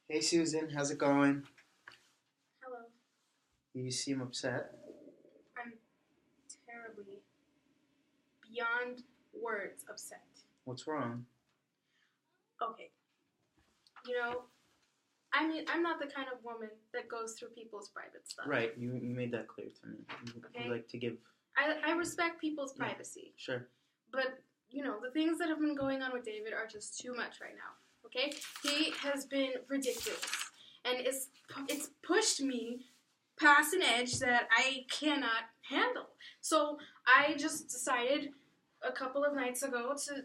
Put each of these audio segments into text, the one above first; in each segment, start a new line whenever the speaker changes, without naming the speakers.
Hey Susan, how's it going?
Hello.
You seem upset.
I'm terribly, beyond words upset.
What's wrong?
Okay. You know, I'm not the kind of woman that goes through people's private stuff.
Right, you made that clear to me.
Okay.
You like to give.
I respect people's
Yeah.
privacy.
Sure.
But, the things that have been going on with David are just too much right now. Okay? He has been ridiculous. And it's pushed me past an edge that I cannot handle. So I just decided a couple of nights ago to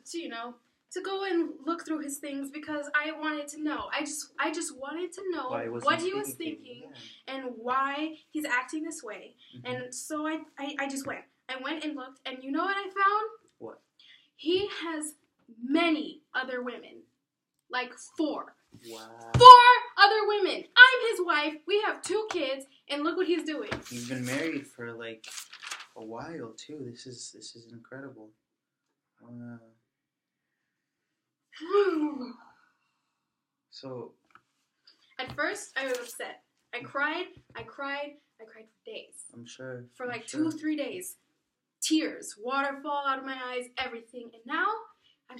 go and look through his things because I wanted to know. I just wanted to know what he was thinking and why he's acting this way.
Mm-hmm.
And so I just went. I went and looked, and you know what I found?
What?
He has many other women. Like 4.
Wow.
4 other women. I'm his wife. We have 2 kids, and look what he's doing.
You've been married for like a while too. This is incredible. So.
At first, I was upset. I cried for days.
I'm sure.
For like 2-3 days. Tears, waterfall out of my eyes, everything. And now, I'm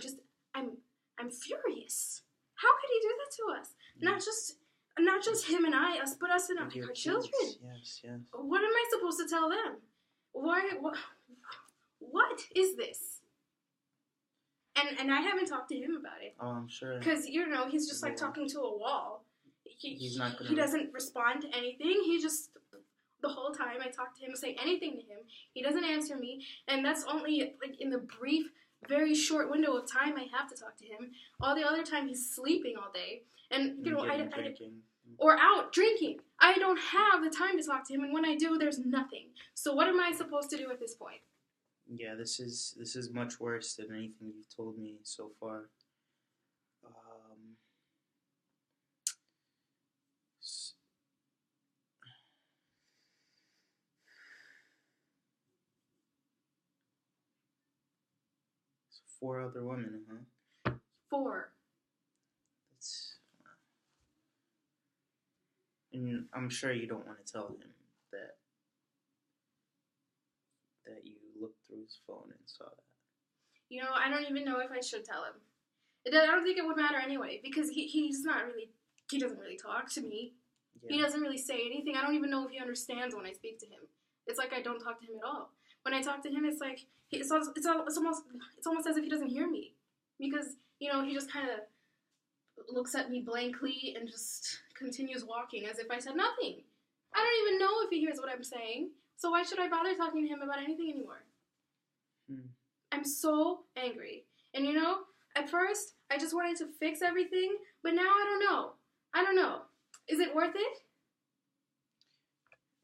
furious. How could he do that to us? Not just him and us, but us and our children.
Yes.
What am I supposed to tell them? What is this? And I haven't talked to him about it.
Oh, I'm sure.
Because, he's just like talking to a wall.
He's not gonna.
He doesn't respond to anything. He just, the whole time I talk to him, say anything to him, he doesn't answer me. And that's only, like, in the brief, very short window of time I have to talk to him. All the other time, he's sleeping all day. And, or out drinking. I don't have the time to talk to him, and when I do, there's nothing. So what am I supposed to do at this point?
Yeah, this is much worse than anything you've told me so far. So 4 other women, huh?
4.
And I'm sure you don't want to tell him that you looked through his phone and saw that.
I don't even know if I should tell him. I don't think it would matter anyway, because he doesn't really talk to me. Yeah. He doesn't really say anything. I don't even know if he understands when I speak to him. It's like I don't talk to him at all. When I talk to him, it's like it's almost as if he doesn't hear me, because he just kind of looks at me blankly and just continues walking as if I said nothing. I don't even know if he hears what I'm saying, so why should I bother talking to him about anything anymore? I'm so angry. And at first, I just wanted to fix everything, but now I don't know. Is it worth it?
It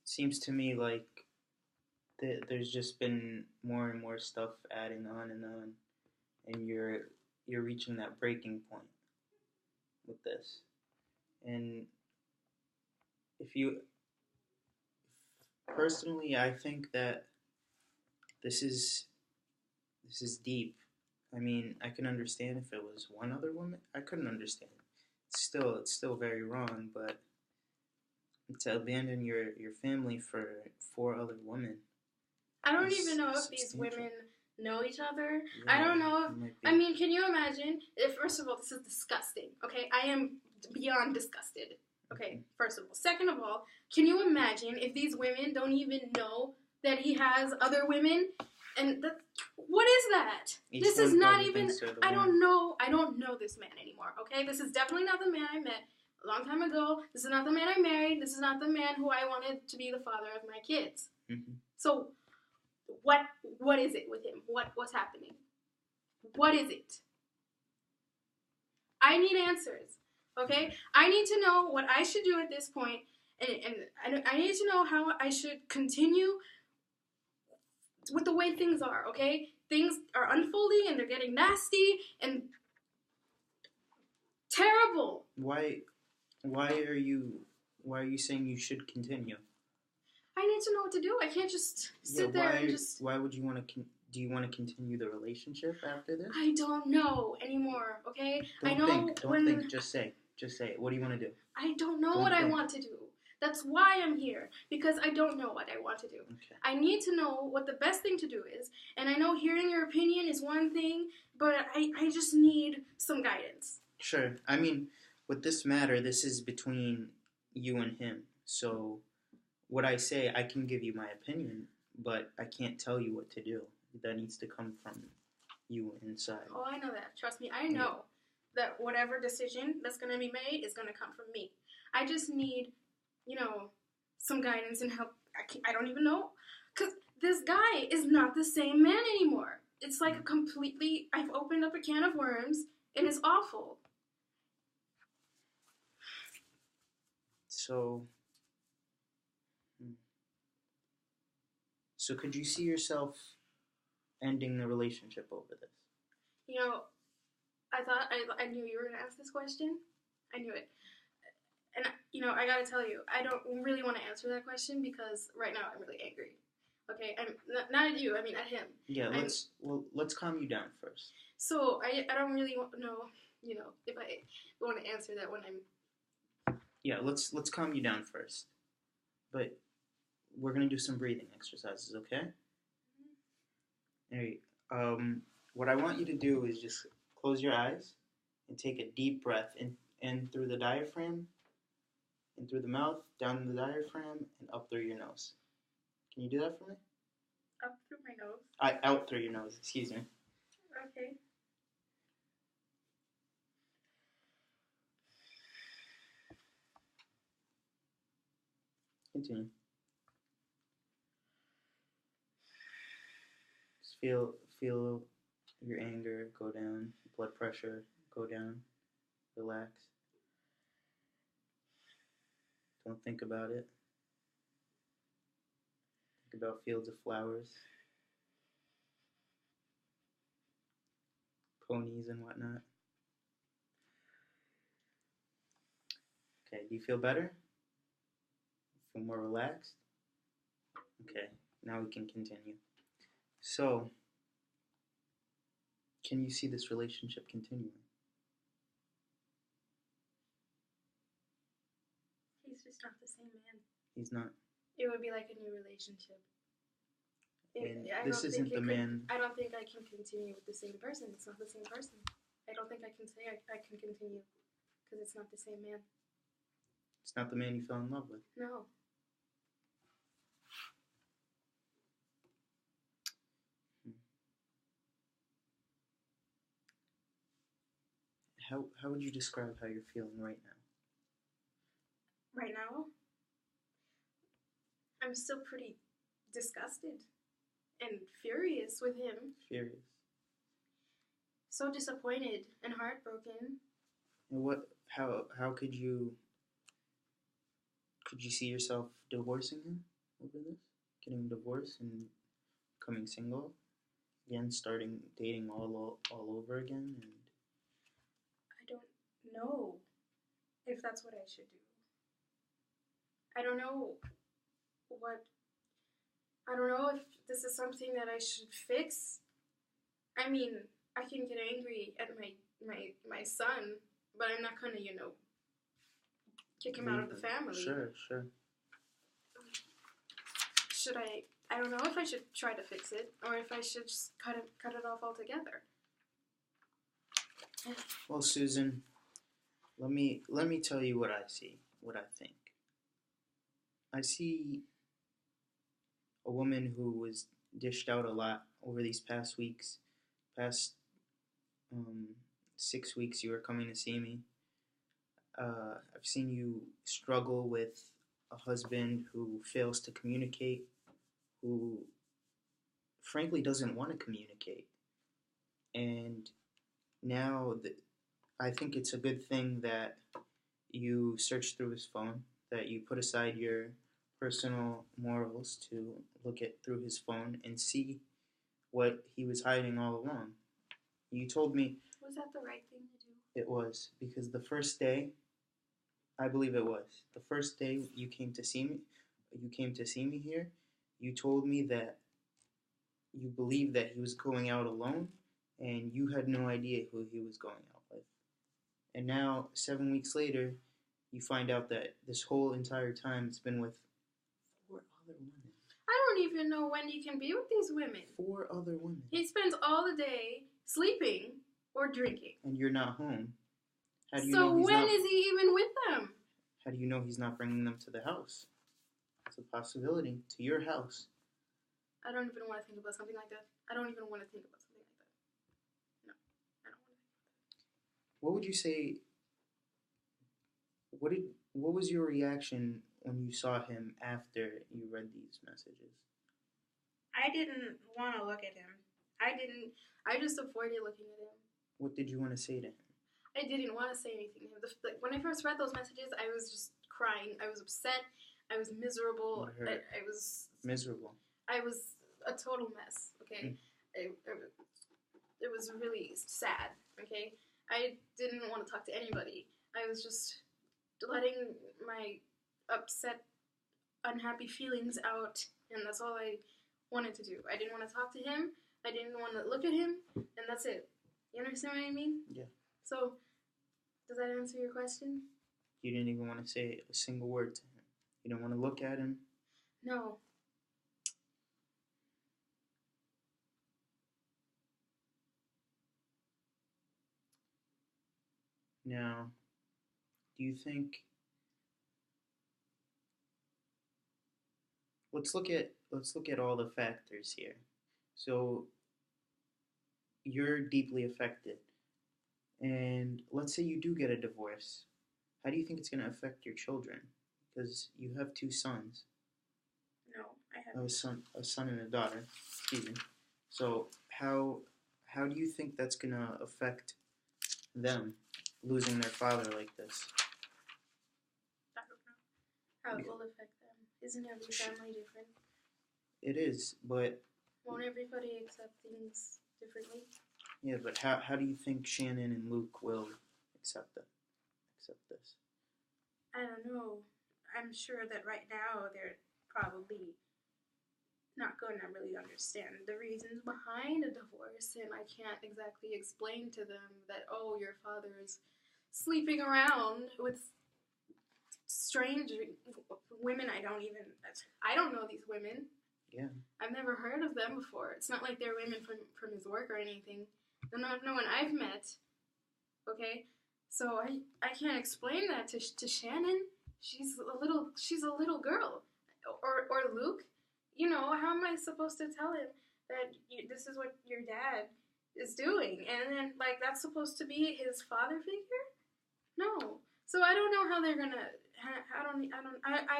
seems to me like there's just been more and more stuff adding on, and you're reaching that breaking point with this. And personally, I think that this is deep. I mean, I can understand if it was one other woman. I couldn't understand. It's still very wrong, but to abandon your family for 4 other women.
I don't even know if these women know each other.
Yeah,
I don't know. I mean, can you imagine? First of all, this is disgusting. Okay, I am beyond disgusted. Okay, first of all. Second of all, can you imagine if these women don't even know that he has other women? And what is that? This is not even. I don't know this man anymore. Okay, this is definitely not the man I met a long time ago. This is not the man I married. This is not the man who I wanted to be the father of my kids.
Mm-hmm.
So, what is it with him? What's happening? What is it? I need answers. Okay, I need to know what I should do at this point, and I need to know how I should continue with the way things are, okay? Things are unfolding and they're getting nasty and terrible.
Why are you saying you should continue?
I need to know what to do. I can't just sit there and just...
Why would you want to... Do you want to continue the relationship after this?
I don't know anymore, okay?
Don't think, just say. Just say it. What do you want to do?
I don't know
Don't
what I
think.
want to do. That's why I'm here, because I don't know what I want to do.
Okay.
I need to know what the best thing to do is, and I know hearing your opinion is one thing, but I just need some guidance.
Sure. I mean, with this matter, this is between you and him. So, what I say, I can give you my opinion, but I can't tell you what to do. That needs to come from you inside.
Oh, I know that. Trust me, I know that whatever decision that's going to be made is going to come from me. I just need, some guidance and help. I don't even know. Because this guy is not the same man anymore. It's like I've opened up a can of worms, and it's awful.
So could you see yourself ending the relationship over this?
I thought I knew you were going to ask this question. I knew it. And, I got to tell you, I don't really want to answer that question because right now I'm really angry. Okay? I'm not at you, I mean at him.
Yeah, let's calm you down first.
So, I don't really know, if I want to answer that when I'm...
Yeah, let's calm you down first. But we're going to do some breathing exercises, okay? All right. What I want you to do is just close your eyes and take a deep breath in through the diaphragm, in through the mouth, down the diaphragm, and up through your nose. Can you do that for me?
Up through my nose?
Out through your nose, excuse me.
Okay.
Continue. Just feel your anger go down, blood pressure go down, relax. Don't think about it. Think about fields of flowers, ponies and whatnot. Okay, do you feel better? Feel more relaxed? Okay, now we can continue. So, can you see this relationship continuing?
He's just not the same man.
He's not.
It would be like a new relationship.
This isn't the man.
I don't think I can continue with the same person. It's not the same person. I don't think I can say I can continue because it's not the same man.
It's not the man you fell in love with.
No.
How would you describe how you're feeling right now?
Right now? I'm still pretty disgusted and furious with him.
Furious.
So disappointed and heartbroken.
And how could you see yourself divorcing him over this? Getting a divorce and becoming single? Again, starting dating all over again? And
I don't know if that's what I should do. I don't know if this is something that I should fix. I mean, I can get angry at my son, but I'm not gonna, kick him out of the family.
Sure.
Should I don't know if I should try to fix it or if I should just cut it off altogether.
Well, Susan, let me tell you what I see, what I think. I see a woman who was dished out a lot over these past weeks. Past 6 weeks you were coming to see me. I've seen you struggle with a husband who fails to communicate, who frankly doesn't want to communicate. And now I think it's a good thing that you searched through his phone, that you put aside your personal morals to look through his phone and see what he was hiding all along. You told me...
Was that the right thing to do?
It was, because the first day, I believe it was, the first day you came to see me here, you told me that you believed that he was going out alone, and you had no idea who he was going out with. And now 7 weeks later, you find out that this whole entire time it's been with four other women.
I don't even know when he can be with these women.
Four other women.
He spends all the day sleeping or drinking.
And you're not home. How do you
So
know
when is he even with them?
How do you know he's not bringing them to the house? It's a possibility. To your house.
I don't even want to think about something like that. I don't even want to think about something like that. No, I don't want to think about that.
What would you say? What was your reaction when you saw him after you read these messages?
I didn't want to look at him. I just avoided looking at him.
What did you want to say to him?
I didn't want to say anything to him. When I first read those messages, I was just crying. I was upset. I was miserable. I was
miserable.
I was a total mess. Okay, it was really sad. Okay, I didn't want to talk to anybody. I was just letting my upset, unhappy feelings out, and that's all I wanted to do. I didn't want to talk to him. I didn't want to look at him, and that's it. You understand what I mean?
Yeah.
So, does that answer your question?
You didn't even want to say a single word to him. You didn't want to look at him.
No.
Now, do you think? Let's look at all the factors here. So you're deeply affected, and let's say you do get a divorce. How do you think it's going to affect your children? Because you have two sons.
No, I haven't.
A son and a daughter. Excuse me. So how do you think that's going to affect them losing their father like this?
I don't know how it will affect them. Isn't every family different?
It is, but
won't everybody accept things differently?
Yeah, but how do you think Shannon and Luke will accept this?
I don't know. I'm sure that right now they're probably not going to really understand the reasons behind a divorce, and I can't exactly explain to them that, oh, your father is sleeping around with strange women. I don't know these women.
Yeah.
I've never heard of them before. It's not like they're women from his work or anything. No one I've met. Okay? So I can't explain that to Shannon. She's a little girl. Or Luke. You know, how am I supposed to tell him that this is what your dad is doing? And then, like, that's supposed to be his father figure? No. So I don't know how they're gonna. I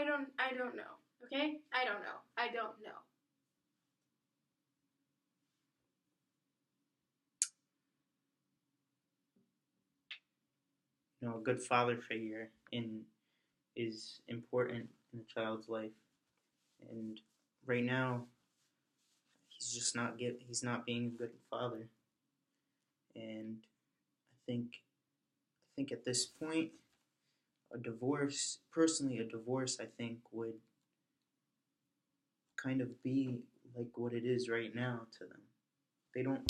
don't know. Okay? I don't know.
You know, a good father figure is important in a child's life, and right now he's not being a good father, and I think at this point a divorce I think would kind of be like what it is right now to them.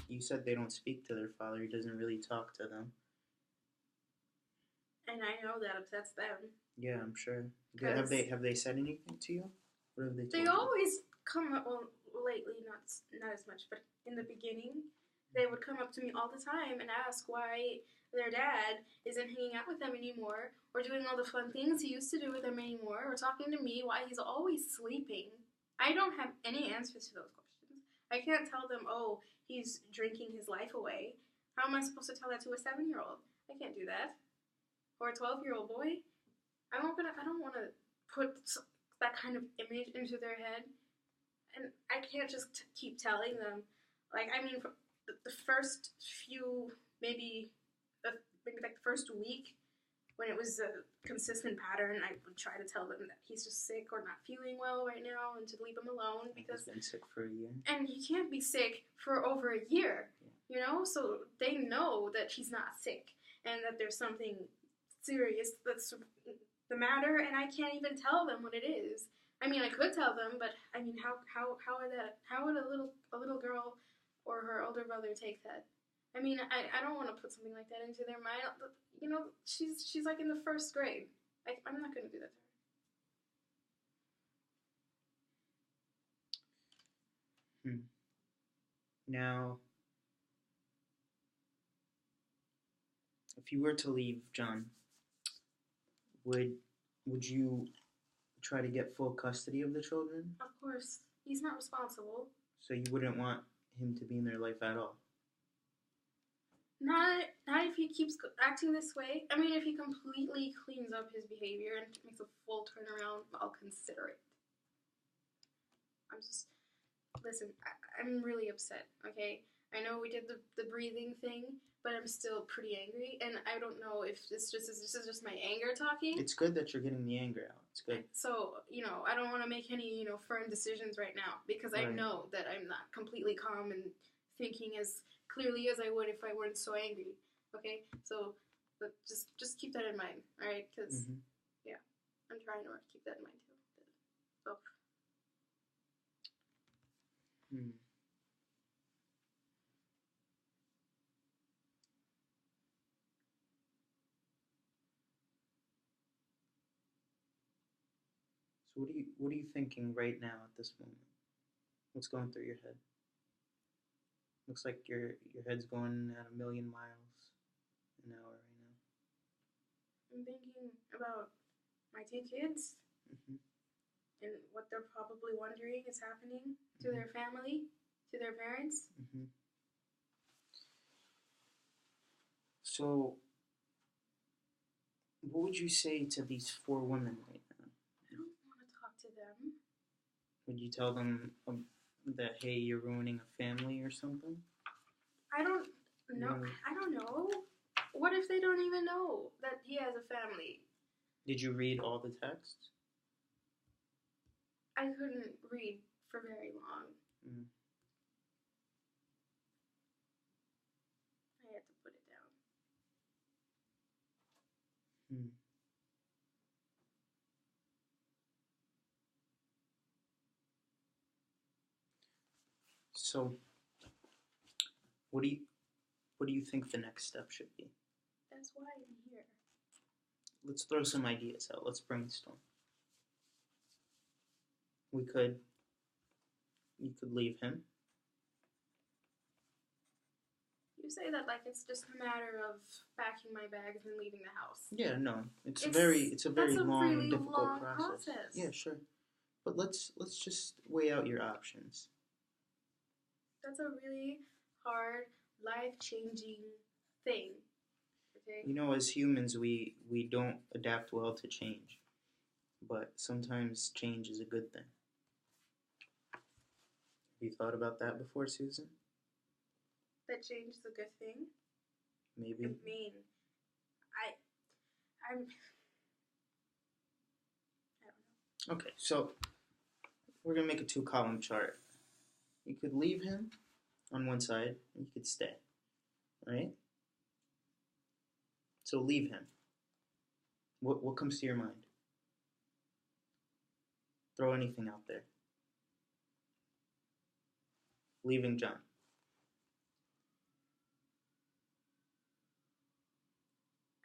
You said they don't speak to their father. He doesn't really talk to them.
And I know that upsets them.
Yeah, I'm sure. Have they said anything to you? What have they told you?
They always come up, well, lately not as much, but in the beginning, they would come up to me all the time and ask why their dad isn't hanging out with them anymore, or doing all the fun things he used to do with them anymore, or talking to me, why he's always sleeping. I don't have any answers to those questions. I can't tell them, oh, he's drinking his life away. How am I supposed to tell that to a 7-year-old? I can't do that. Or a 12-year-old boy. I don't want to put that kind of image into their head. And I can't just keep telling them. Like, I mean, for the first few, maybe like the first week, when it was a consistent pattern, I would try to tell them that he's just sick or not feeling well right now and to leave him alone because
he's been sick for a year. And
he can't be sick for over a year, you know? So they know that he's not sick and that there's something serious that's the matter, and I can't even tell them what it is. I mean, I could tell them, but I mean, how would a little girl or her older brother take that? I mean, I don't want to put something like that into their mind. You know, she's like in the first grade. I'm not gonna do that to
her. Now, if you were to leave John, would you try to get full custody of the children?
Of course, he's not responsible.
So you wouldn't want him to be in their life at all?
Not if he keeps acting this way. I mean, if he completely cleans up his behavior and makes a full turnaround, I'll consider it. Listen, I'm really upset, okay? I know we did the breathing thing, but I'm still pretty angry, and I don't know if this is just my anger talking.
It's good that you're getting the anger out. It's good.
So, I don't want to make any, firm decisions right now, because I know that I'm not completely calm and thinking as clearly as I would if I weren't so angry, okay? So, but just keep that in mind, alright? Because, yeah, I'm trying to keep that in mind, too. So.
So what are you thinking right now at this moment? What's going through your head? Looks like your head's going at 1,000,000 miles an hour right now.
I'm thinking about my 2 kids and what they're probably wondering is happening to their family, to their parents.
So, what would you say to these 4 women right now?
I don't want to talk to them.
Would you tell them that, hey, you're ruining a family or something?
I don't know. I don't know. What if they don't even know that he has a family?
Did you read all the texts?
I couldn't read for very long. I had to put it down.
So, what do you think the next step should be?
That's why I'm here.
Let's throw some ideas out. Let's brainstorm. You could leave him.
You say that like it's just a matter of packing my bags and leaving the house.
Yeah, no. It's a very long,
really
difficult
long
process. Yeah, sure. But let's just weigh out your options.
That's a really hard, life-changing thing. Okay?
As humans, we don't adapt well to change. But sometimes change is a good thing. Have you thought about that before, Susan?
That change is a good thing?
Maybe.
I mean, I don't know.
Okay, so we're going to make a 2-column chart. You could leave him on one side, and you could stay. Right? So leave him. What comes to your mind? Throw anything out there. Leaving John.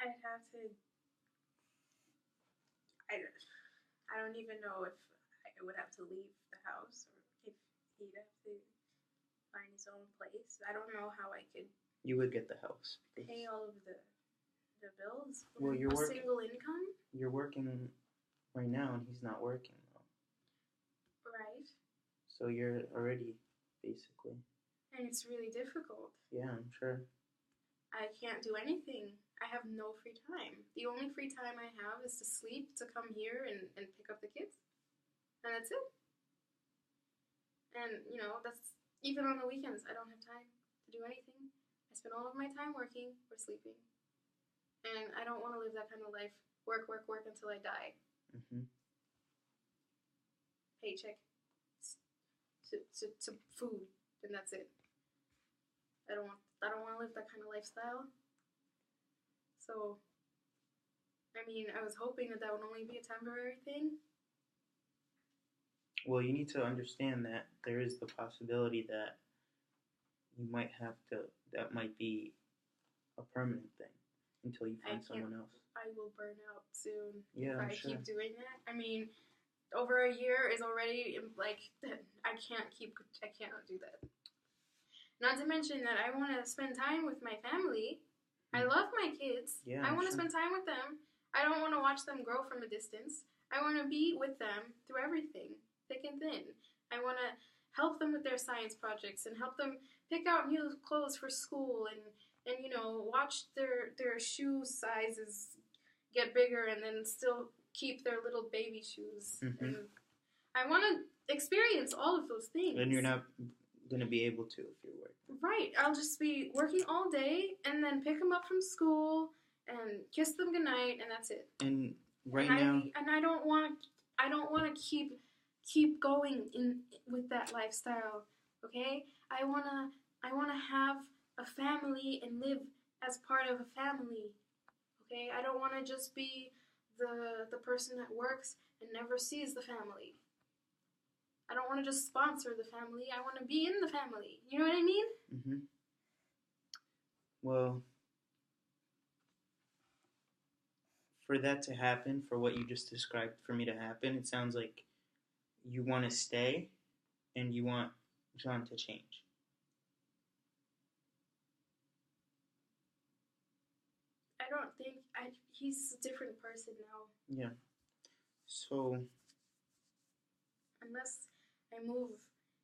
I'd have to. I don't even know if I would have to leave the house or if he'd have to find his own place. I don't know how I could.
You would get the house.
Pay all of the bills.
Well, you're working.
Single income.
You're working right now, and he's not working though.
Right.
So you're already basically.
And it's really difficult.
Yeah, I'm sure.
I can't do anything. I have no free time. The only free time I have is to sleep, to come here and pick up the kids. And that's it. And, that's even on the weekends. I don't have time to do anything. I spend all of my time working or sleeping. And I don't want to live that kind of life. Work, work, work until I die. Paycheck to food, and that's it. I don't want to live that kind of lifestyle. So, I mean, I was hoping that would only be a temporary thing.
Well, you need to understand that there is the possibility that you might have to. That might be a permanent thing until you
I
find
can't.
someone else.
I will burn out soon
Yeah,
if
I'm
I
sure.
keep doing that. I mean, over a year is already like I cannot do that. Not to mention that I want to spend time with my family. I love my kids.
Yeah,
I
I'm
want to
sure.
spend time with them. I don't want to watch them grow from a distance. I want to be with them through everything, thick and thin. I want to help them with their science projects and help them pick out new clothes for school and watch their shoe sizes get bigger and then still keep their little baby shoes.
Mm-hmm.
And I want to experience all of those things.
And you're not gonna be able to if you're working.
Right. I'll just be working all day and then pick them up from school and kiss them goodnight, and that's it.
And right
and
now,
I don't want to keep going in with that lifestyle. Okay, I wanna have a family and live as part of a family. Okay, I don't want to just be the person that works and never sees the family. I don't want to just sponsor the family. I want to be in the family. You know what I mean?
mm-hmm. Well, for that to happen, for what you just described for me to happen, it sounds like you want to stay and you want John to change.
I don't think he's a different person now.
Yeah. So,
unless I move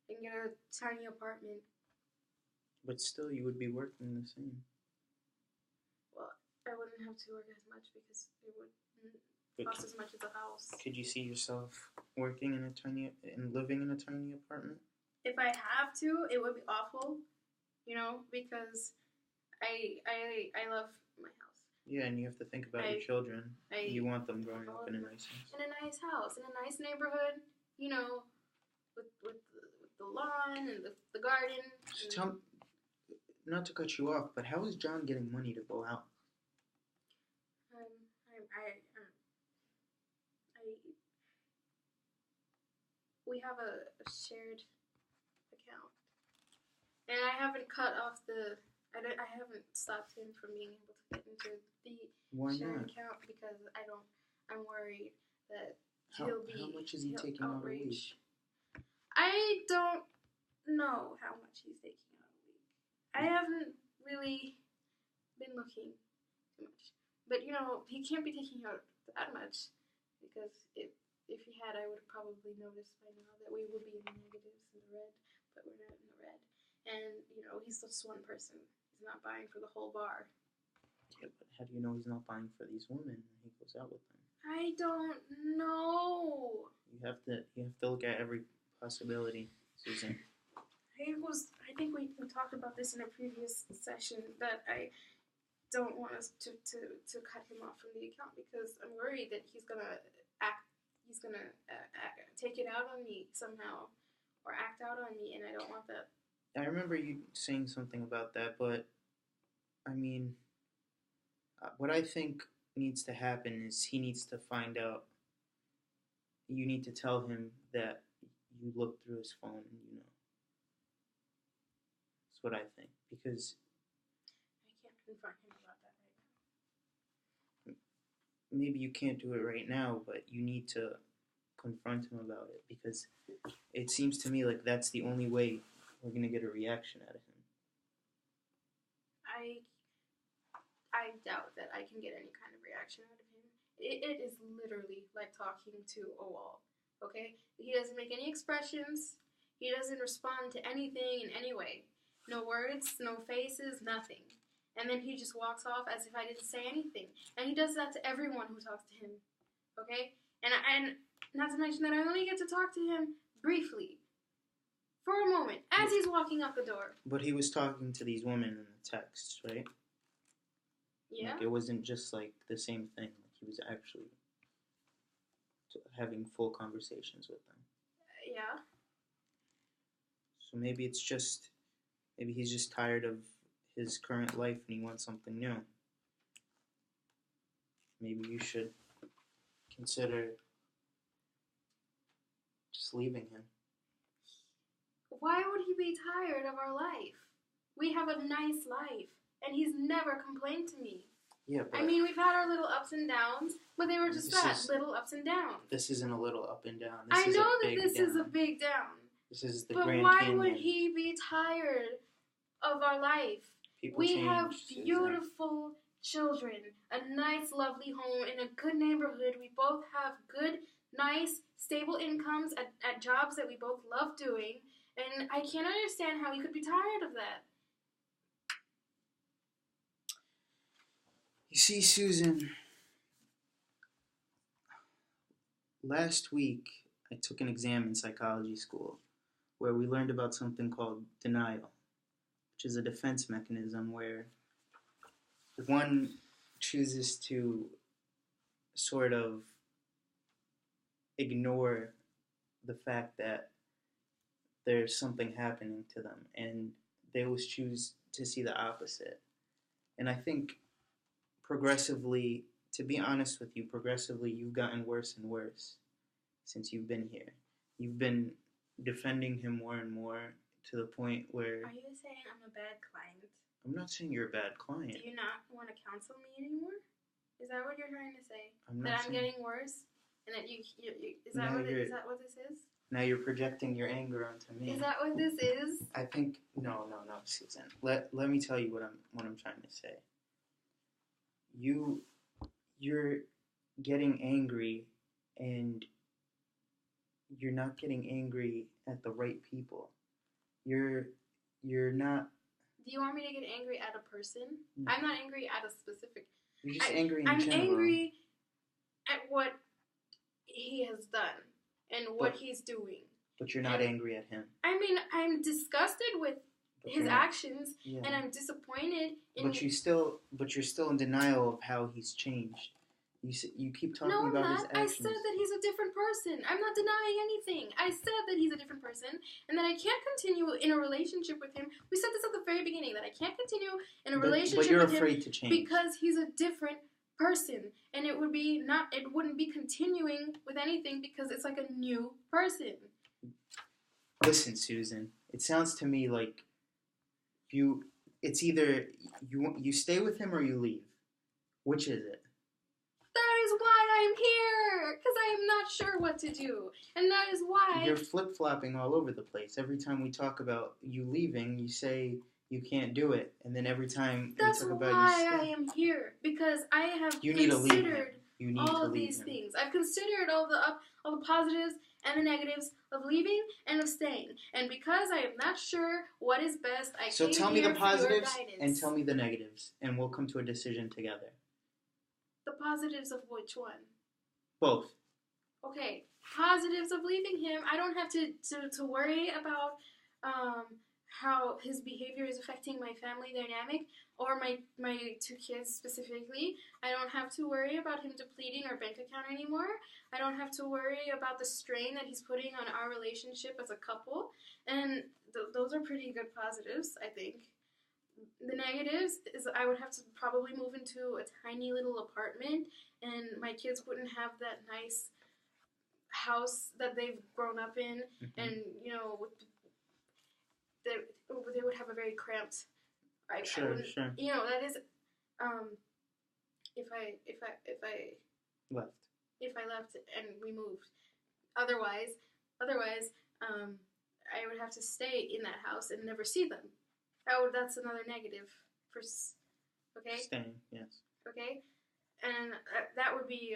and get a tiny apartment.
But still, you would be working the same.
Well, I wouldn't have to work as much because it would cost as much as a house.
Could you see yourself working in and living in a tiny apartment?
If I have to, it would be awful, because I love my house.
Yeah, and you have to think about your children. You want them growing up in a nice house.
In a nice house, in a nice neighborhood, with the lawn and the garden.
Just not to cut you off, but how is John getting money to go out?
We have a shared account, and I haven't cut off I haven't stopped him from being able to get into the shared account because I'm worried that
How much is he taking out a week?
I don't know how much he's taking out a week. I haven't really been looking too much. But, he can't be taking out that much because if he had, I would have probably noticed by now that we would be in the negatives in the red, but we're not in the red. And, he's just one person. He's not buying for the whole bar.
Yeah, but how do you know he's not buying for these women when he goes out with them?
I don't know.
You have to look at every possibility, Susan.
I think we talked about this in a previous session that I don't want us to cut him off from the account because I'm worried that he's gonna take it out on me somehow or act out on me, and I don't want that.
I remember you saying something about that, but I mean, what I think needs to happen is he needs to find out. You need to tell him that you looked through his phone and That's what I think, because
I can't confront him about that right now.
Maybe you can't do it right now, but you need to confront him about it because it seems to me like that's the only way we're going to get a reaction out of him.
I doubt that I can get any kind of reaction out of him. It is literally like talking to a wall, okay? He doesn't make any expressions. He doesn't respond to anything in any way. No words, no faces, nothing. And then he just walks off as if I didn't say anything. And he does that to everyone who talks to him, okay? And not to mention that I only get to talk to him briefly, for a moment, as he's walking out the door.
But he was talking to these women in the texts, right?
Yeah.
Like, it wasn't just like the same thing. Like, he was actually having full conversations with them.
Yeah.
So maybe he's just tired of his current life and he wants something new. Maybe you should consider just leaving him.
Why would he be tired of our life? We have a nice life, and he's never complained to me.
Yeah, but
I mean, we've had our little ups and downs, but they were just little ups and downs.
This isn't a little up and down.
I know that this is a big down.
This is the
but
Grand
why
Canyon.
would he be tired of our life? We have beautiful children, a nice, lovely home in a good neighborhood. We both have good, nice, stable incomes at jobs that we both love doing, and I can't understand how he could be tired of that.
You see, Susan, last week I took an exam in psychology school where we learned about something called denial, which is a defense mechanism where one chooses to sort of ignore the fact that there's something happening to them, and they always choose to see the opposite. And I think progressively, to be honest with you, progressively you've gotten worse and worse since you've been here. You've been defending him more and more to the point where...
Are you saying I'm a bad client?
I'm not saying you're a bad client.
Do you not want to counsel me anymore? Is that what you're trying to say?
I'm
getting worse? And that you is that what this is?
Now you're projecting your anger onto me.
Is that what this is?
I think no, Susan. Let me tell you what I'm trying to say. You're getting angry, and you're not getting angry at the right people. You're not.
Do you want me to get angry at a person?
No.
I'm not angry at a specific.
You're just angry in general.
I'm angry at what he has done and what he's doing.
But you're not angry at him.
I mean, I'm disgusted with his actions, and I'm disappointed in... But
you're still in denial of how he's changed. You keep talking about his actions.
I said that he's a different person. I'm not denying anything. I said that he's a different person, and that I can't continue in a relationship with him. We said this at the very beginning, that I can't continue in a relationship with him.
But you're afraid to change.
Because he's a different person, and it wouldn't be continuing with anything because it's like a new person.
Listen, Susan, it sounds to me like it's either you stay with him or you leave. Which is it?
That is why I'm here, because I am not sure what to do, and that is why...
You're flip-flopping all over the place. Every time we talk about you leaving, you say you can't do it, and then every time we talk about you...
That's why I am here, because I have considered all of these things. I've considered all the positives and the negatives of leaving and of staying, and because I am not sure what is best, I came here for your guidance. So tell me the positives and tell me the negatives, and we'll come to a decision together. The positives of which one?
Both.
Okay, positives of leaving him. I don't have to worry about how his behavior is affecting my family dynamic or my two kids specifically. I don't have to worry about him depleting our bank account anymore. I don't have to worry about the strain that he's putting on our relationship as a couple. And those are pretty good positives, I think. The negatives is I would have to probably move into a tiny little apartment, and my kids wouldn't have that nice house that they've grown up in, and they would have a very cramped.
Sure.
That is, if I left and we moved. Otherwise, I would have to stay in that house and never see them. That's another negative for, okay?
Staying, yes.
Okay? And that would be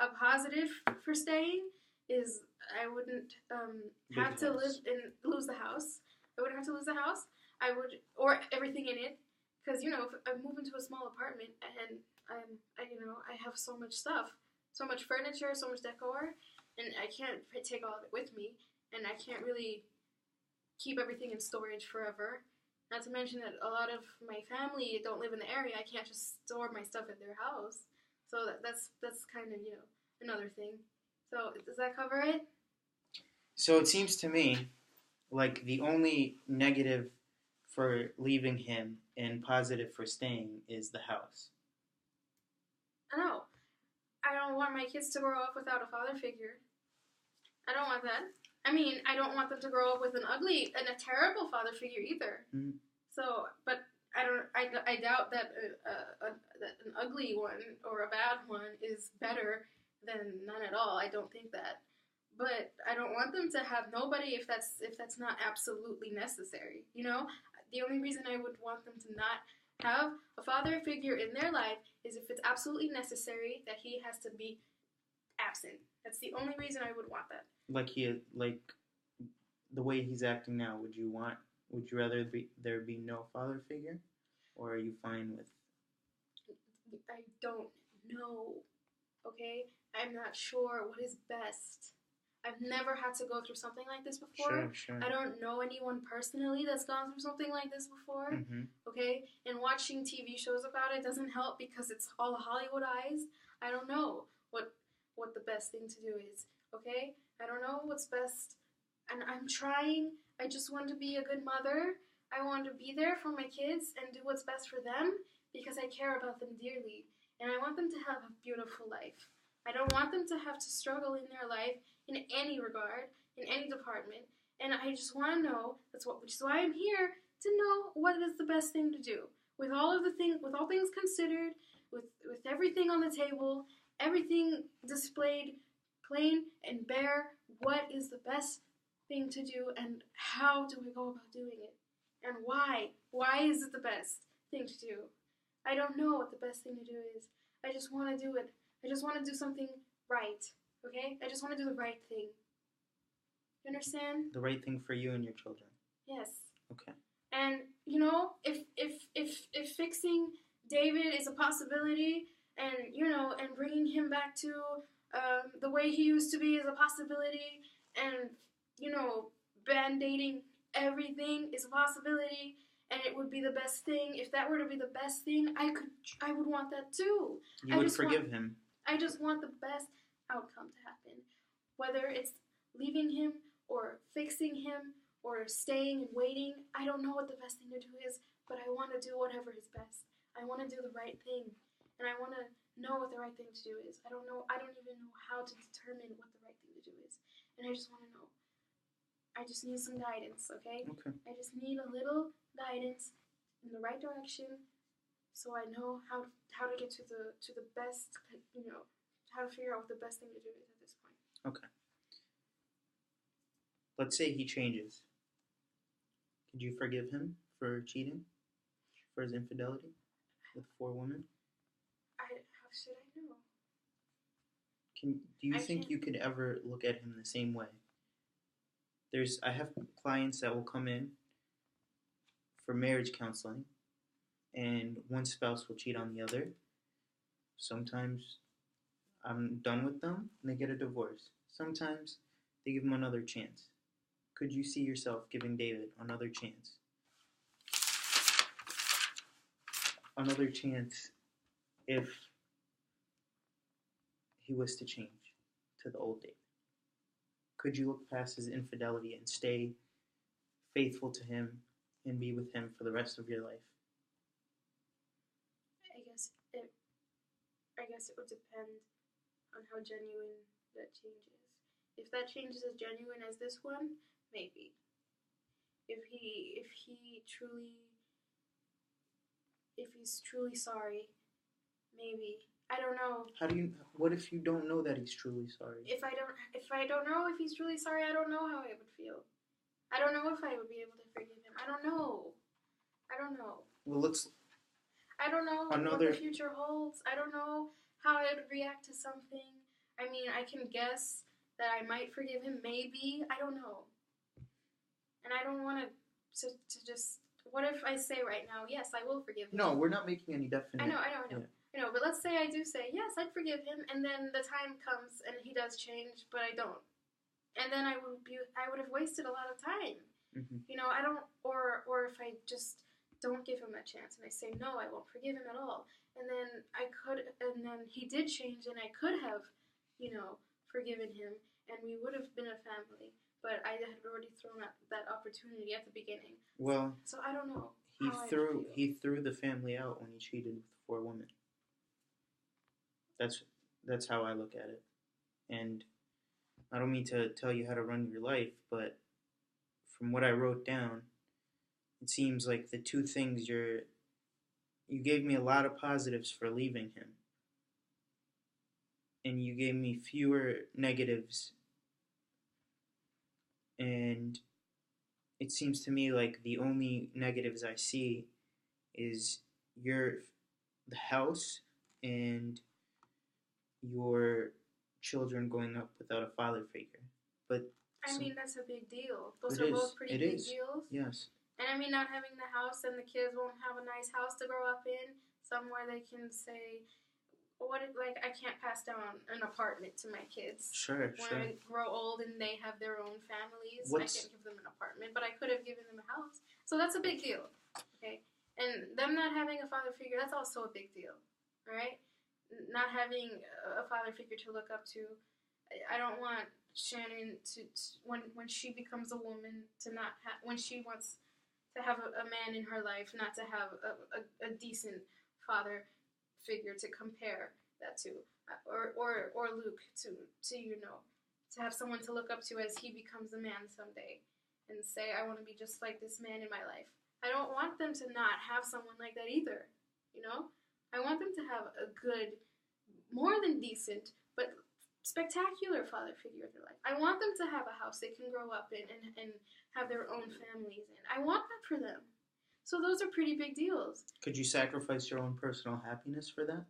a positive for staying is I wouldn't have to lose the house. I wouldn't have to lose the house. Or everything in it. Because, if I move into a small apartment and I have so much stuff, so much furniture, so much decor, and I can't take all of it with me, and I can't really keep everything in storage forever. Not to mention that a lot of my family don't live in the area. I can't just store my stuff at their house. So that's kind of, another thing. So does that cover it?
So it seems to me like the only negative for leaving him and positive for staying is the house.
I know. I don't want my kids to grow up without a father figure. I don't want that. I mean, I don't want them to grow up with an ugly and a terrible father figure either.
Mm.
So, but I doubt that that an ugly one or a bad one is better than none at all. I don't think that. But I don't want them to have nobody if that's not absolutely necessary. You know, the only reason I would want them to not have a father figure in their life is if it's absolutely necessary that he has to be absent. That's the only reason I would want that.
Like the way he's acting now. Would you rather there be no father figure, or are you fine with?
I don't know. Okay, I'm not sure what is best. I've never had to go through something like this before.
Sure.
I don't know anyone personally that's gone through something like this before.
Mm-hmm.
Okay, and watching TV shows about it doesn't help because it's all Hollywoodized. I don't know what the best thing to do is. Okay, I don't know what's best, and I'm trying. I just want to be a good mother. I want to be there for my kids and do what's best for them because I care about them dearly, and I want them to have a beautiful life. I don't want them to have to struggle in their life in any regard, in any department. And I just want to know, which is why I'm here, to know what is the best thing to do. With all things considered, with everything on the table, everything displayed plain and bare, what is the best thing to do and how do we go about doing it? And why? Why is it the best thing to do? I don't know what the best thing to do is. I just want to do it. I just want to do something right. Okay? I just want to do the right thing. You understand?
The right thing for you and your children.
Yes.
Okay.
And you know, if fixing David is a possibility, and you know, and bringing him back to the way he used to be is a possibility, and you know, band-aiding everything is a possibility, and it would be the best thing. If that were to be the best thing, I would want that too.
You would forgive him.
I just want the best outcome to happen. Whether it's leaving him or fixing him or staying and waiting, I don't know what the best thing to do is, but I want to do whatever is best. I want to do the right thing, and I want to know what the right thing to do is. I don't even know how to determine what the right thing to do is, and I just want to know. I just need some guidance, okay?
Okay.
I just need a little guidance in the right direction, so I know how to get to the best, you know, how to figure out what the best thing to do is at this point.
Okay. Let's say he changes. Could you forgive him for cheating? For his infidelity with 4 women?
How should I know?
Do you think you could ever look at him the same way? I have clients that will come in for marriage counseling, and one spouse will cheat on the other. Sometimes I'm done with them and they get a divorce. Sometimes they give him another chance. Could you see yourself giving David another chance? Another chance if he was to change to the old David? Could you look past his infidelity and stay faithful to him and be with him for the rest of your life?
I guess it would depend on how genuine that change is. If that change is as genuine as this one, maybe. If he's truly sorry, maybe. I don't know.
What if you don't know that he's truly sorry?
If I don't know if he's truly sorry, I don't know how I would feel. I don't know if I would be able to forgive him. I don't know.
Well,
I don't know what the future holds. I don't know how I would react to something. I mean, I can guess that I might forgive him, maybe. I don't know. And I don't want to just... What if I say right now, yes, I will forgive him?
No, we're not making any definite...
I know.
Yeah.
I know, but let's say I do say, yes, I'd forgive him, and then the time comes and he does change, but I don't. And then I would have wasted a lot of time.
Mm-hmm.
You know, I don't... Or if I just don't give him that chance and I say, no, I won't forgive him at all. And then he did change and I could have, you know, forgiven him and we would have been a family. But I had already thrown out that opportunity at the beginning.
Well,
so I don't know.
He threw the family out when he cheated with 4 women. That's how I look at it. And I don't mean to tell you how to run your life, but from what I wrote down, it seems like the two things you gave me a lot of positives for leaving him, and you gave me fewer negatives. And it seems to me like the only negatives I see is your the house and your children going up without a father figure. But
I mean, that's a big deal. Those
it
are
is.
both pretty
It
big
is.
deals.
Yes.
And I mean, not having the house and the kids won't have a nice house to grow up in, somewhere they can say, I can't pass down an apartment to my kids.
Sure.
When
Sure.
I grow old and they have their own families,
What's-
I can't give them an apartment, but I could have given them a house. So that's a big deal, okay? And them not having a father figure, that's also a big deal, all right? Not having a father figure to look up to. I don't want Shannon to when she becomes a woman to not have, when she wants to have a man in her life, not to have a decent father figure to compare that to, or Luke to to have someone to look up to as he becomes a man someday, and say, I want to be just like this man in my life. I don't want them to not have someone like that either, you know? I want them to have a good, more than decent, but spectacular father figure in their life. I want them to have a house they can grow up in and have their own families in. I want that for them. So those are pretty big deals.
Could you sacrifice your own personal happiness for that?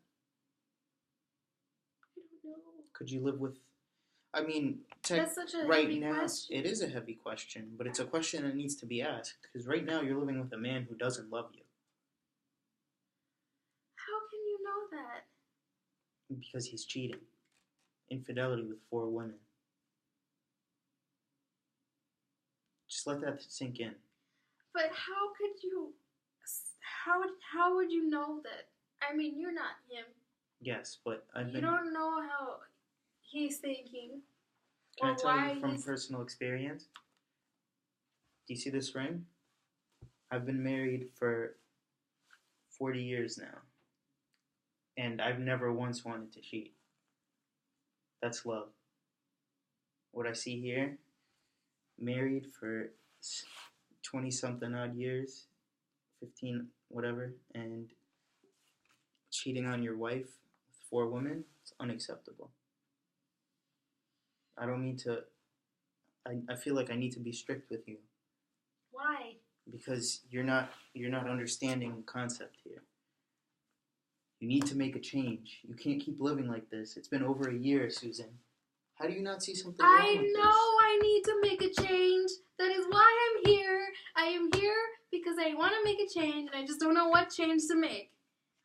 I don't know.
Could you live with? I mean,
That's such a
right
heavy
now
question.
it is a heavy question, but it's a question that needs to be asked because right now you're living with a man who doesn't love you
How can you know that?
because he's cheating, infidelity with 4 women. Just let that sink in.
But how could you? How would you know that? I mean, you're not him.
Yes, but
You don't know how he's thinking.
Can I
or
tell
why
you from
he's...
personal experience? Do you see this ring? I've been married for 40 years now, and I've never once wanted to cheat. That's love. What I see here, married for 20-something odd years, 15, whatever, and cheating on your wife with 4 women, it's unacceptable. I don't mean to, I feel like I need to be strict with you.
Why?
Because you're not understanding the concept here. You need to make a change. You can't keep living like this. It's been over a year, Susan. How do you not see something wrong
I
with
know
this?
I need to make a change. That is why I'm here. I am here because I want to make a change, and I just don't know what change to make.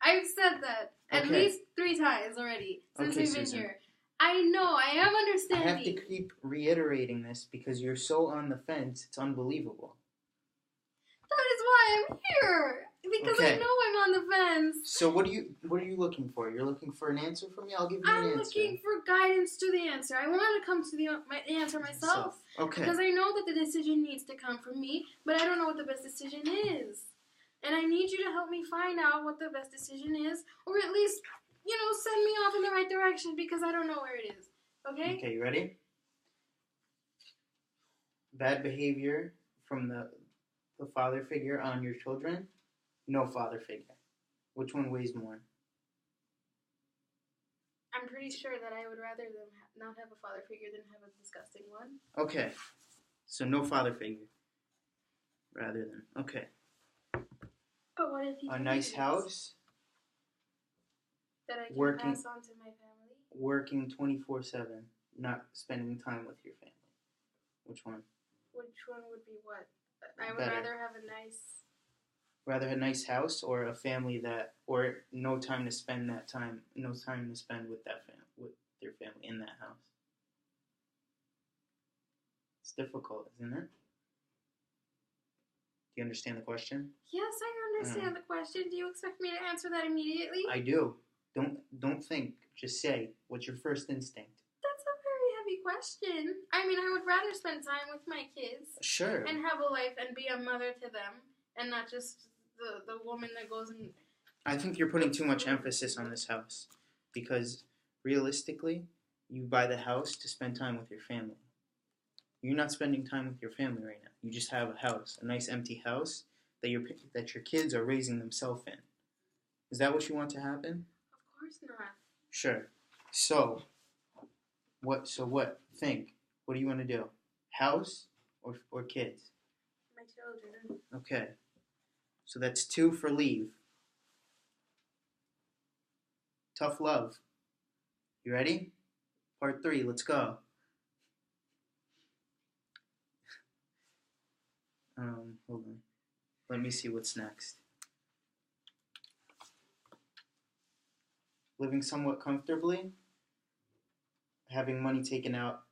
I've said that at
Okay.
least 3 times already since
Okay,
we've been
Susan.
here. I know. I am
I
understanding.
have to keep reiterating this because you're so on the fence. It's unbelievable.
That is why I'm here. Because I
Okay.
know I'm on the fence.
So what are you looking for? You're looking for an answer from me? I'll give you an
I'm
answer.
looking for guidance to the answer. I want to come to the answer myself.
Okay.
Because I know that the decision needs to come from me, but I don't know what the best decision is. And I need you to help me find out what the best decision is, or at least, send me off in the right direction because I don't know where it is. Okay?
Okay, you ready? Bad behavior from the father figure on your children, no father figure. Which one weighs more?
I'm pretty sure that I would rather them not have a father figure than have a disgusting one.
Okay, so no father figure. Rather than, okay.
But what if he
A nice
changes
house,
that I can
working-
pass on to my family?
working 24/7, not spending time with your family. Which one?
Which one would be what? I would
Better.
rather have a nice...
Rather a nice house or a family or no time to spend with with your family in that house. It's difficult, isn't it? Do you understand the question?
Yes, I understand the question. Do you expect me to answer that immediately?
I do. Don't think. Just say. What's your first instinct?
That's a very heavy question. I mean, I would rather spend time with my kids
Sure.
and have a life and be a mother to them and not just the woman that goes and...
I think you're putting too much emphasis on this house because realistically, You buy the house to spend time with your family. You're not spending time with your family right now. You just have a house, a nice empty house that your kids are raising themselves in. Is that what you want to happen?
Of course not.
Sure. So what? So what? Think. What do you want to do? House or kids?
My children.
Okay. So that's 2 for leave. Tough love. You ready? Part 3. Let's go. Hold on. Let me see what's next. Living somewhat comfortably, having money taken out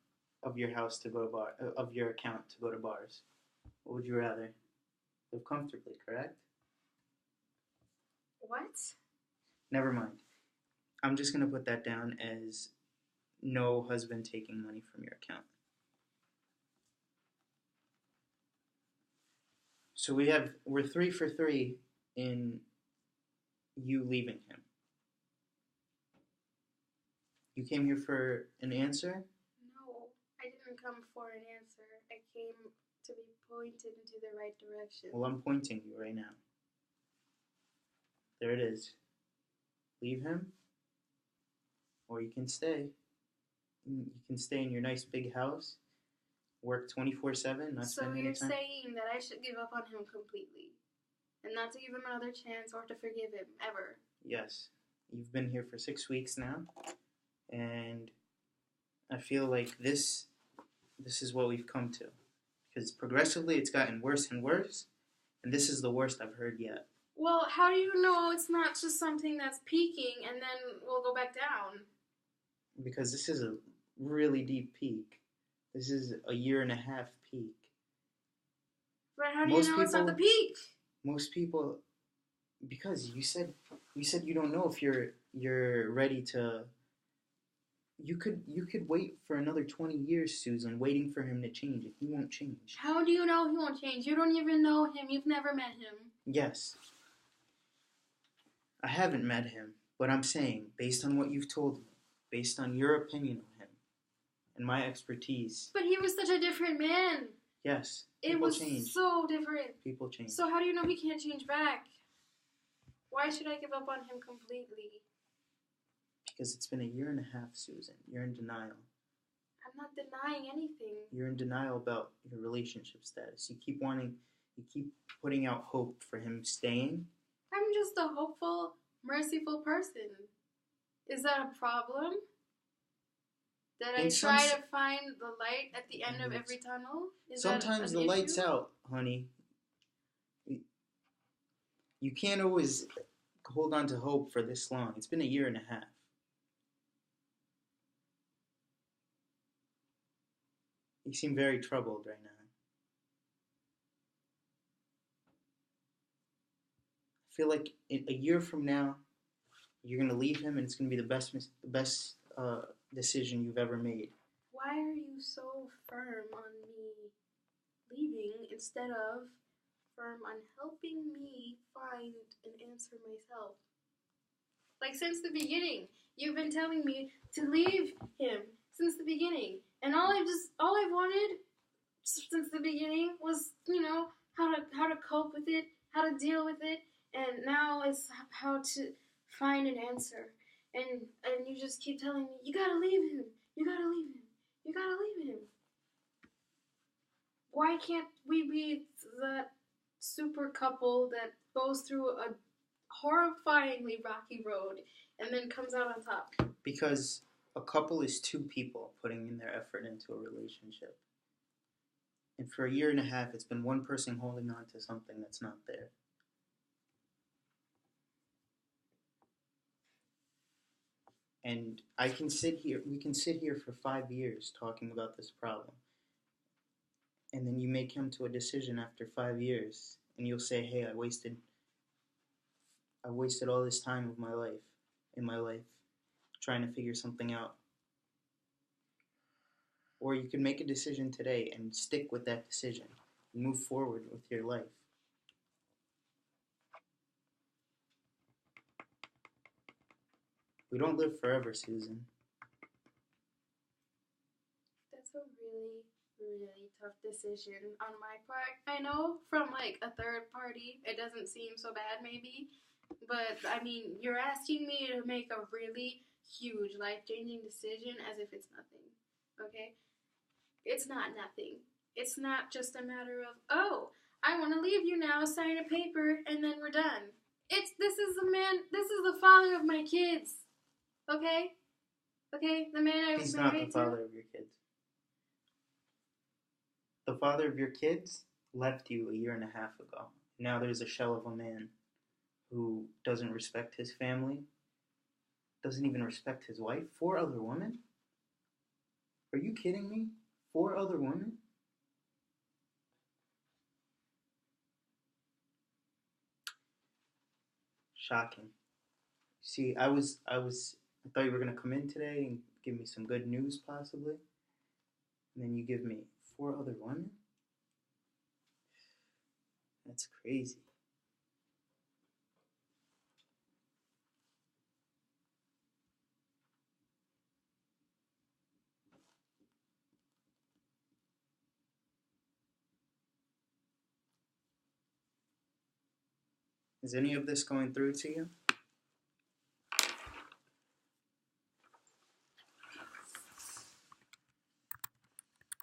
of your house to go to of your account to go to bars. What would you rather? Live comfortably, correct?
What?
Never mind. I'm just gonna put that down as no husband taking money from your account. So we're 3 for 3 in you leaving him. You came here for an answer?
No, I didn't come for an answer. I came to be pointed into the right direction.
Well, I'm pointing you right now. There it is. Leave him, or you can stay. You can stay in your nice big house, work 24/7, not
So
spend any
you're
time.
saying that I should give up on him completely, and not to give him another chance or to forgive him ever?
Yes, you've been here for 6 weeks now, and I feel like this is what we've come to, because progressively it's gotten worse and worse, and this is the worst I've heard yet.
Well, how do you know it's not just something that's peaking and then we'll go back down?
Because this is a really deep peak. This is a 1.5 year peak.
But how do you know it's not the peak?
Most people, because you said you don't know if you're ready to. You could wait for another 20 years, Susan, waiting for him to change. He won't change.
How do you know he won't change? You don't even know him. You've never met him.
Yes. I haven't met him, but I'm saying, based on what you've told me, based on your opinion of him, and my expertise.
But he was such a different man.
Yes.
It was so different.
People change.
So how do you know he can't change back? Why should I give up on him completely?
Because it's been a 1.5 years, Susan. You're in denial.
I'm not denying anything.
You're in denial about your relationship status. You keep putting out hope for him staying.
I'm just a hopeful, merciful person. Is that a problem? That I try to find the light at the end of every tunnel?
Sometimes the light's out, honey. You can't always hold on to hope for this long. It's been a 1.5 years. You seem very troubled right now. I feel like a year from now, you're gonna leave him, and it's gonna be the best decision you've ever made.
Why are you so firm on me leaving instead of firm on helping me find an answer myself? Like, since the beginning, you've been telling me to leave him since the beginning, and all I've wanted since the beginning was, how to cope with it, how to deal with it, and now it's how to find an answer. And you just keep telling me, you gotta leave him, you gotta leave him, you gotta leave him. Why can't we be that super couple that goes through a horrifyingly rocky road and then comes out on top?
Because a couple is 2 people putting in their effort into a relationship. And for a 1.5 years, it's been one person holding on to something that's not there. And we can sit here for 5 years talking about this problem. And then you may come to a decision after 5 years, and you'll say, hey, I wasted all this time of in my life, trying to figure something out. Or you can make a decision today and stick with that decision and move forward with your life. We don't live forever, Susan.
That's a really, really tough decision on my part. I know from like a third party, it doesn't seem so bad, maybe. But I mean, you're asking me to make a really huge, life changing decision as if it's nothing. Okay? It's not nothing. It's not just a matter of, oh, I want to leave you now, sign a paper, and then we're done. This is the father of my kids. Okay? Okay? The man I was
He's not
married
the father of your kids. The father of your kids left you a year and a half ago. Now there's a shell of a man who doesn't respect his family, doesn't even respect his wife. 4 other women? Are you kidding me? 4 other women? Shocking. See, I thought you were gonna come in today and give me some good news, possibly, and then you give me 4 other women. That's crazy. Is any of this going through to you?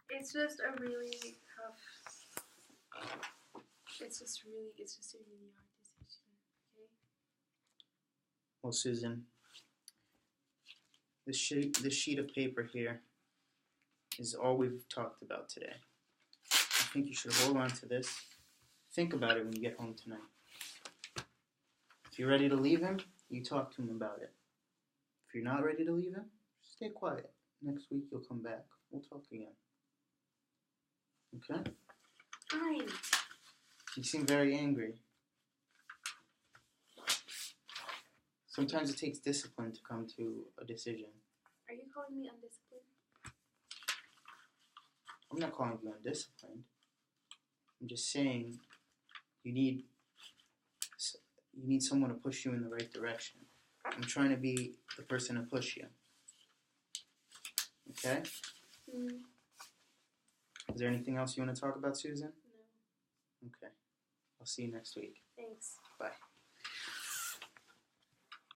It's just a really tough. It's just a really hard decision. Okay.
Well, Susan, this sheet of paper here is all we've talked about today. I think you should hold on to this. Think about it when you get home tonight. If you're ready to leave him, you talk to him about it. If you're not ready to leave him, stay quiet. Next week you'll come back. We'll talk again. Okay?
Fine.
You seem very angry. Sometimes it takes discipline to come to a decision.
Are you calling me undisciplined?
I'm not calling you undisciplined. I'm just saying you need someone to push you in the right direction. I'm trying to be the person to push you. Okay?
Mm.
Is there anything else you want to talk about, Susan?
No.
Okay. I'll see you next week.
Thanks.
Bye.